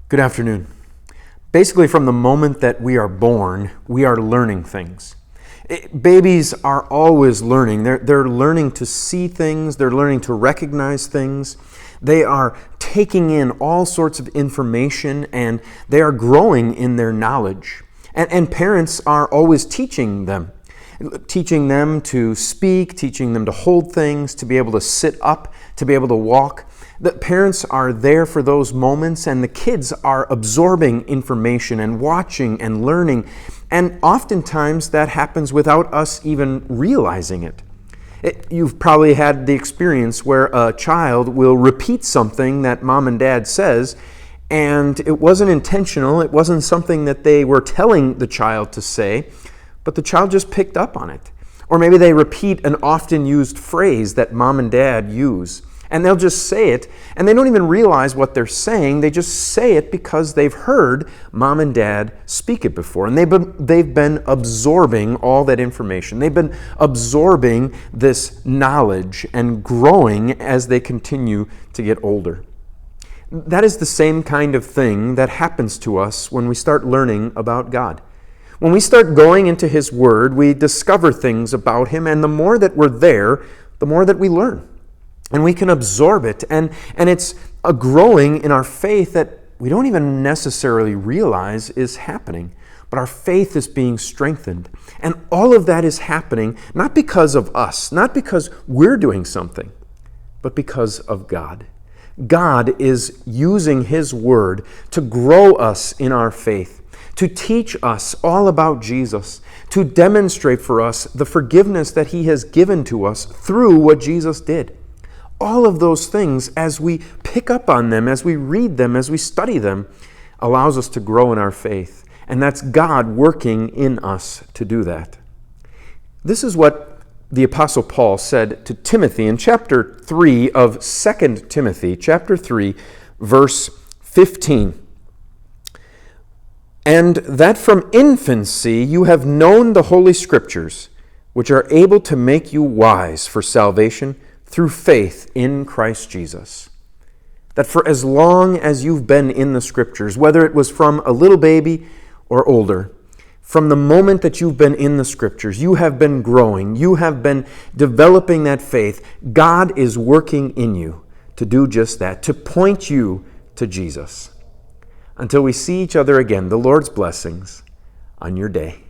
Good afternoon. Basically, from the moment that we are born, we are learning things. Babies are always learning. They're learning to see things. They're learning to recognize things. They are taking in all sorts of information, and they are growing in their knowledge. And parents are always teaching them to speak, teaching them to hold things, to be able to sit up, to be able to walk. The parents are there for those moments, and the kids are absorbing information and watching and learning. And oftentimes that happens without us even realizing it. You've probably had the experience where a child will repeat something that mom and dad says, and it wasn't intentional. It wasn't something that they were telling the child to say, but the child just picked up on it. Or maybe they repeat an often used phrase that mom and dad use, and they'll just say it, and they don't even realize what they're saying. They just say it because they've heard mom and dad speak it before, and they've been absorbing all that information. They've been absorbing this knowledge and growing as they continue to get older. That is the same kind of thing that happens to us when we start learning about God. When we start going into His Word, we discover things about Him, and the more that we're there, the more that we learn. And we can absorb it, and it's a growing in our faith that we don't even necessarily realize is happening. But our faith is being strengthened. And all of that is happening not because of us, not because we're doing something, but because of God. God is using His Word to grow us in our faith, to teach us all about Jesus, to demonstrate for us the forgiveness that He has given to us through what Jesus did. All of those things, as we pick up on them, as we read them, as we study them, allows us to grow in our faith. And that's God working in us to do that. This is what the Apostle Paul said to Timothy in chapter 3 of 2 Timothy, chapter 3, verse 15. And that from infancy you have known the Holy Scriptures, which are able to make you wise for salvation through faith in Christ Jesus. That for as long as you've been in the Scriptures, whether it was from a little baby or older, from the moment that you've been in the Scriptures, you have been growing, you have been developing that faith. God is working in you to do just that, to point you to Jesus. Until we see each other again, the Lord's blessings on your day.